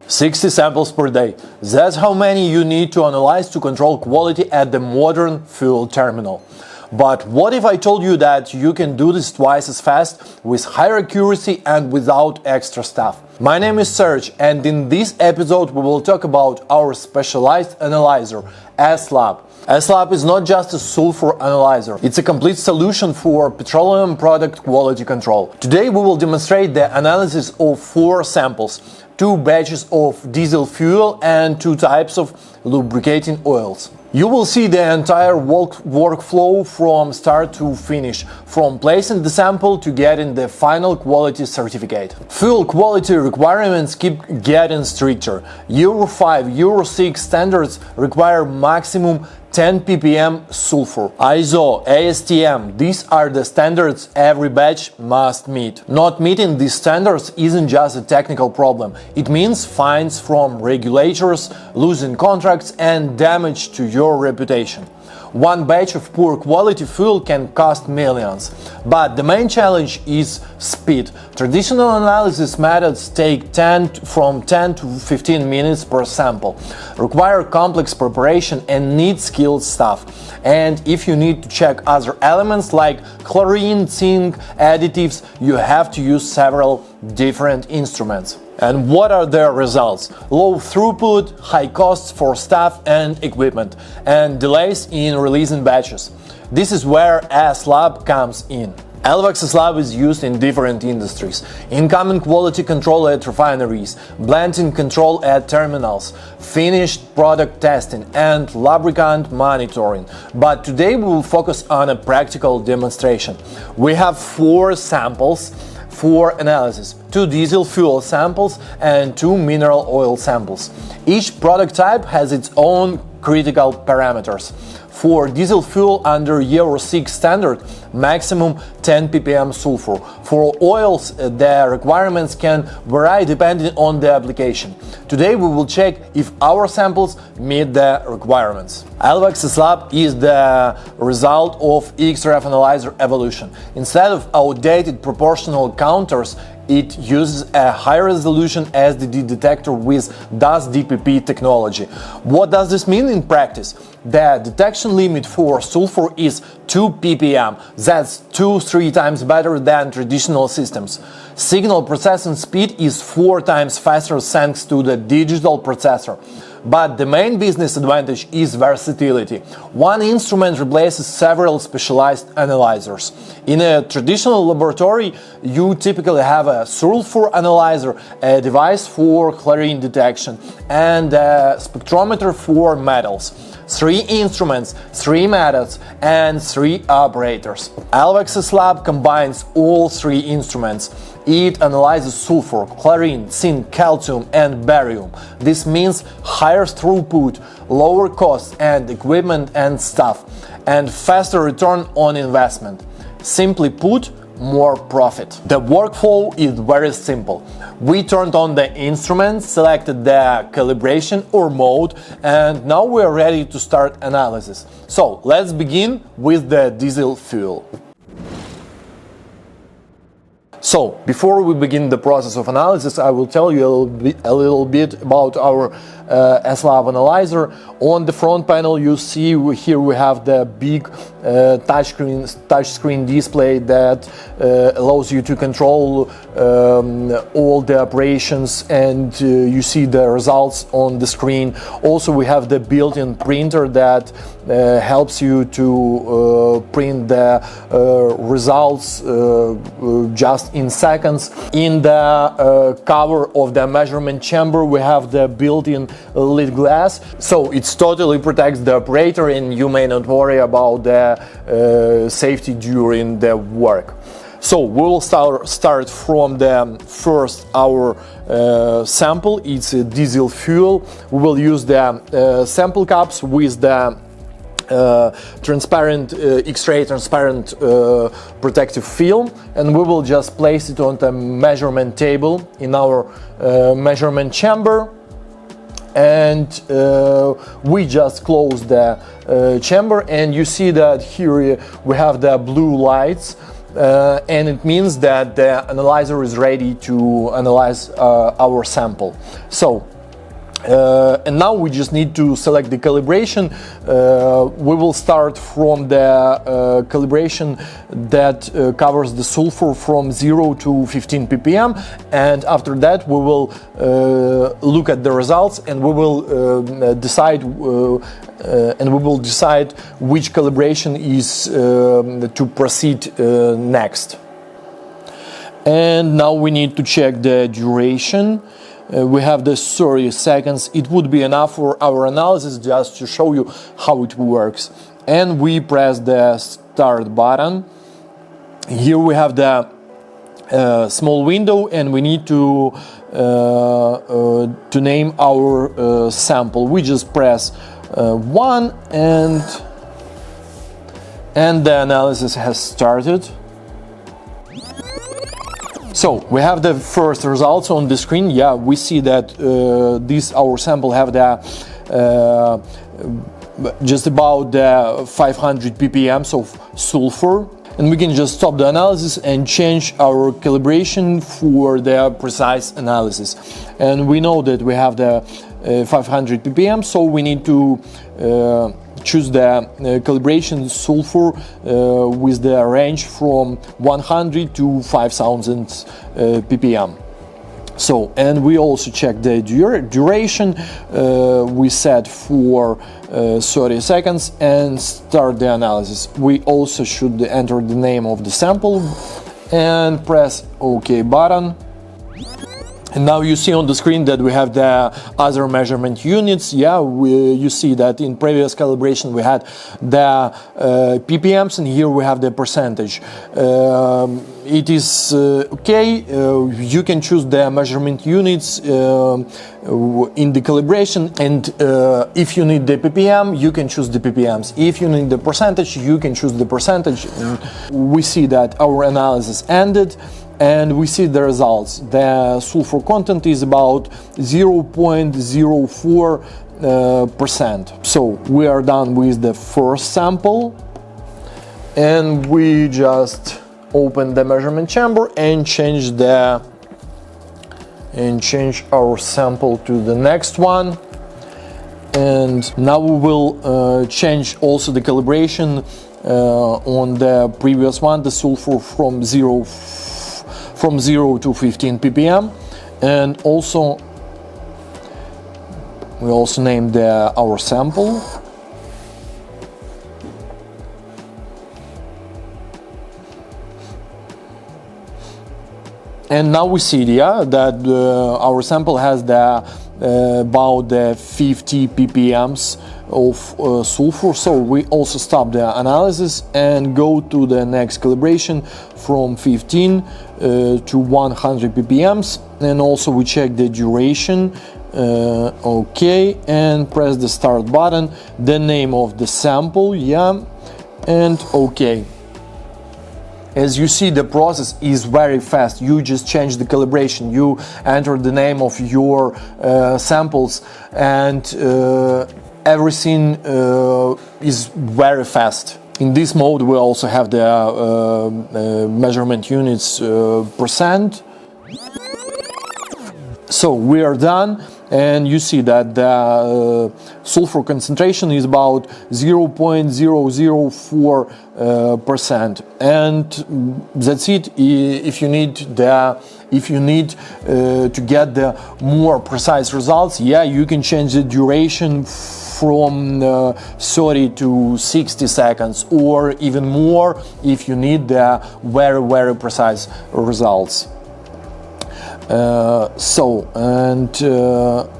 60 samples per day. That's how many you need to analyze to control quality at the modern fuel terminal. But what if I told you that you can do this twice as fast, with higher accuracy and without extra stuff? My name is Serge, and in this episode we will talk about our specialized analyzer, S Lab. S Lab is not just a sulfur analyzer, it's a complete solution for petroleum product quality control. Today we will demonstrate the analysis of 4 samples, 2 batches of diesel fuel and 2 types of lubricating oils. You will see the entire workflow from start to finish, from placing the sample to getting the final quality certificate. Fuel quality requirements keep getting stricter. Euro 5, Euro 6 standards require maximum 10 ppm sulfur. ISO, ASTM, these are the standards every batch must meet. Not meeting these standards isn't just a technical problem. It means fines from regulators, losing contracts and damage to your reputation. One batch of poor quality fuel can cost millions. But the main challenge is speed. Traditional analysis methods take from 10 to 15 minutes per sample, require complex preparation and need skilled staff. And if you need to check other elements like chlorine, zinc, additives, you have to use several different instruments. And what are their results? Low throughput, high costs for staff and equipment, and delays in releasing batches. This is where S Lab comes in. ElvaX S Lab is used in different industries: incoming quality control at refineries, blending control at terminals, finished product testing, and lubricant monitoring. But today we will focus on a practical demonstration. We have 4 samples for analysis: 2 diesel fuel samples and 2 mineral oil samples. Each product type has its own critical parameters. For diesel fuel under Euro 6 standard, maximum 10 ppm sulfur. For oils, the requirements can vary depending on the application. Today we will check if our samples meet the requirements. ElvaX S Lab is the result of XRF analyzer evolution. Instead of outdated proportional counters, it uses a high-resolution SDD detector with DAS DPP technology. What does this mean in practice? The detection limit for sulfur is 2 ppm. That's 2-3 times better than traditional systems. Signal processing speed is 4 times faster thanks to the digital processor. But the main business advantage is versatility. One instrument replaces several specialized analyzers. In a traditional laboratory, you typically have a sulfur analyzer, a device for chlorine detection, and a spectrometer for metals. 3 instruments, 3 methods, and 3 operators. ElvaX S Lab combines all 3 instruments. It analyzes sulfur, chlorine, zinc, calcium, and barium. This means higher throughput, lower costs and equipment and staff, and faster return on investment. Simply put, more profit. The workflow is very simple. We turned on the instrument, selected the calibration or mode, and now we are ready to start analysis. So let's begin with the diesel fuel. So, before we begin the process of analysis, I will tell you a little bit about our S Lab analyzer. On the front panel, you see here we have the big touchscreen display that allows you to control all the operations, and you see the results on the screen. Also, we have the built-in printer that helps you to print the results just in seconds. In the cover of the measurement chamber, we have the built-in lid glass, so it totally protects the operator and you may not worry about the safety during the work. So we will start from the first our sample. It's a diesel fuel. We will use the sample cups with the transparent X-ray transparent protective film, and we will just place it on the measurement table in our measurement chamber, and we just close the chamber, and you see that here we have the blue lights and it means that the analyzer is ready to analyze our sample. So and now we just need to select the calibration. We will start from the calibration that covers the sulfur from 0 to 15 ppm, and after that we will look at the results, and we will decide which calibration is to proceed next. And now we need to check the duration. We have the 30 seconds. It would be enough for our analysis, just to show you how it works. And we press the start button. Here we have the small window, and we need to name our sample. We just press 1, and the analysis has started. So we have the first results on the screen. Yeah, we see that our sample have the just about the 500 ppm of sulfur, and we can just stop the analysis and change our calibration for the precise analysis. And we know that we have the 500 ppm, so we need to choose the calibration sulfur with the range from 100 to 5000 ppm. So, and we also check the duration. We set for 30 seconds and start the analysis. We also should enter the name of the sample and press OK button. And now you see on the screen that we have the other measurement units. Yeah, you see that in previous calibration we had the ppms, and here we have the percentage. It is okay. You can choose the measurement units in the calibration, and if you need the ppm, you can choose the ppms. If you need the percentage, you can choose the percentage. And we see that our analysis ended, and we see the results. The sulfur content is about 0.04%. So we are done with the first sample, and we just open the measurement chamber and change our sample to the next one. And now we will change also the calibration on the previous one, the sulfur from 0 to 15 ppm, and also we also named our sample. And now we see that our sample has about 50 ppms of sulfur. So we also stop the analysis and go to the next calibration from 15 to 100 ppms, and also we check the duration. OK, and press the start button, the name of the sample, yeah, and OK. As you see, the process is very fast. You just change the calibration, you enter the name of your samples, and everything is very fast. In this mode we also have the measurement units percent. So we are done, and you see that the sulfur concentration is about 0.004%, and that's it. If you need to get the more precise results, yeah, you can change the duration from 30 to 60 seconds, or even more if you need the very precise results.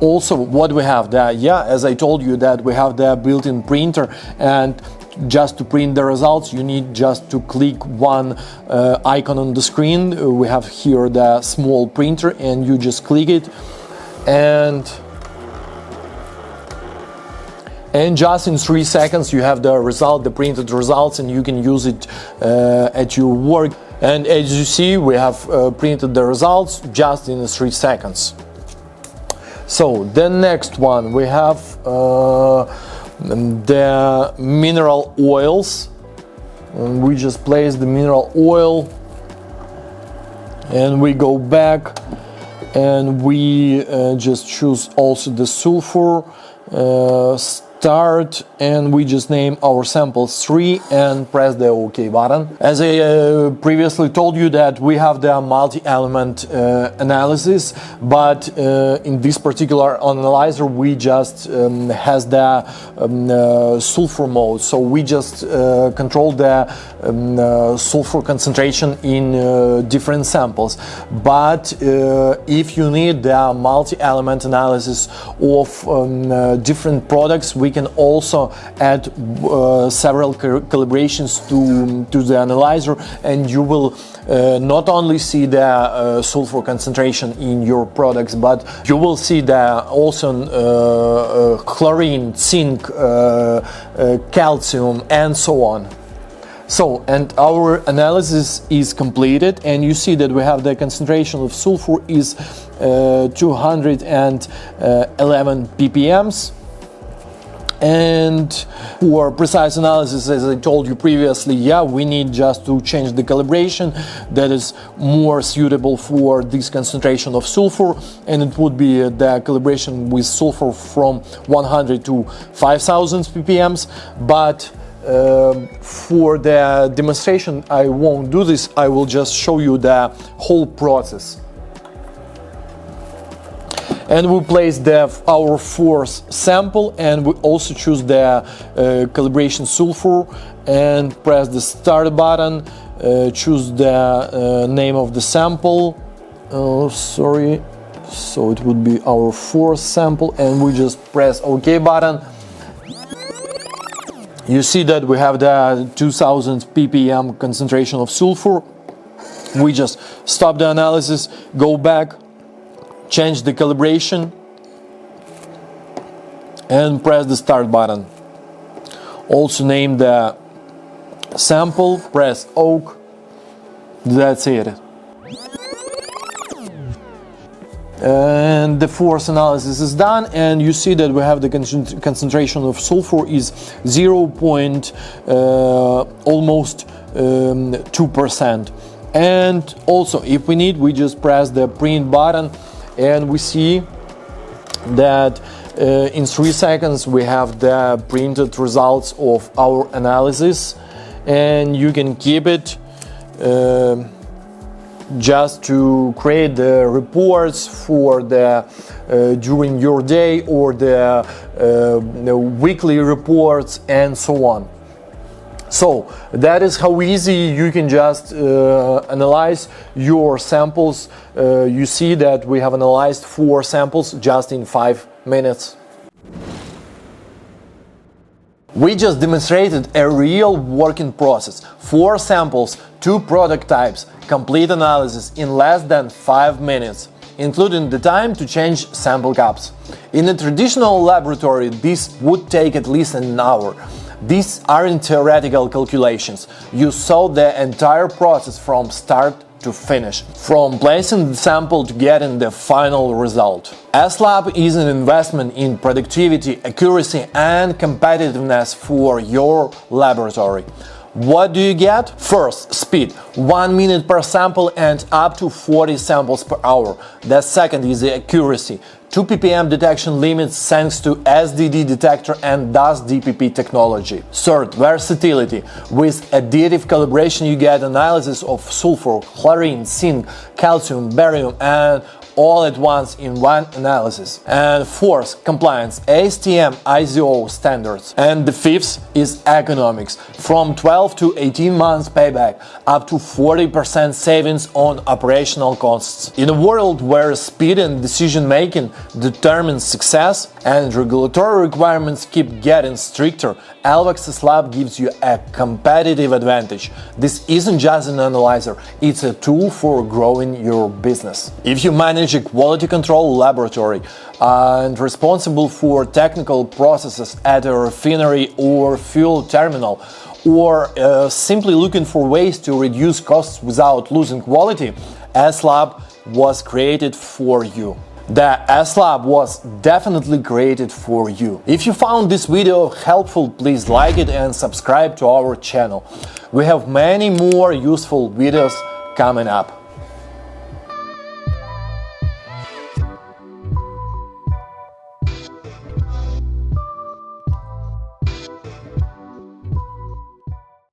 Also what we have there, yeah, as I told you, that we have the built-in printer, and just to print the results you need just to click one icon on the screen. We have here the small printer, and you just click it, and just in 3 seconds you have the result, the printed results, and you can use it at your work. And as you see, we have printed the results just in 3 seconds. So the next one, we have the mineral oils. And we just place the mineral oil, and we go back, and we just choose also the sulfur, start, and we just name our sample 3 and press the OK button. As I previously told you that we have the multi-element analysis, but in this particular analyzer we just has the sulfur mode, so we just control the sulfur concentration in different samples. But if you need the multi-element analysis of different products, we can also add several calibrations to the analyzer, and you will not only see the sulfur concentration in your products, but you will see the also chlorine, zinc, calcium, and so on. So, and our analysis is completed, and you see that we have the concentration of sulfur is 211 ppms. And for precise analysis, as I told you previously, yeah, we need just to change the calibration that is more suitable for this concentration of sulfur, and it would be the calibration with sulfur from 100 to 5000 ppms. But for the demonstration, I won't do this. I will just show you the whole process. And we place our fourth sample, and we also choose the calibration sulfur, and press the start button, choose the name of the sample, so it would be our fourth sample, and we just press OK button. You see that we have the 2000 ppm concentration of sulfur. We just stop the analysis, go back, change the calibration, and press the start button. Also name the sample, press OK. That's it. And the fourth analysis is done, and you see that we have the concentration of sulfur is 2%. And also, if we need, we just press the print button, and we see that in 3 seconds we have the printed results of our analysis, and you can keep it just to create the reports for the during your day, or the weekly reports, and so on. So that is how easy you can just analyze your samples. You see that we have analyzed 4 samples just in 5 minutes. We just demonstrated a real working process. 4 samples, 2 product types, complete analysis in less than 5 minutes, including the time to change sample cups. In a traditional laboratory, this would take at least an hour. These aren't theoretical calculations. You saw the entire process from start to finish, from placing the sample to getting the final result. S Lab is an investment in productivity, accuracy, and competitiveness for your laboratory. What do you get? First, speed, 1 minute per sample and up to 40 samples per hour. The second is the accuracy, 2 ppm detection limits thanks to SDD detector and dust DPP technology. Third, versatility. With additive calibration you get analysis of sulfur, chlorine, zinc, calcium, barium, and all at once in one analysis. And fourth, compliance, ASTM ISO standards. And the fifth is economics, from 12 to 18 months payback, up to 40% savings on operational costs. In a world where speed and decision making determines success and regulatory requirements keep getting stricter, ElvaX S Lab gives you a competitive advantage. This isn't just an analyzer, it's a tool for growing your business. If you manage a quality control laboratory and responsible for technical processes at a refinery or fuel terminal, or simply looking for ways to reduce costs without losing quality, S Lab was created for you. The S Lab was definitely created for you. If you found this video helpful, please like it and subscribe to our channel. We have many more useful videos coming up.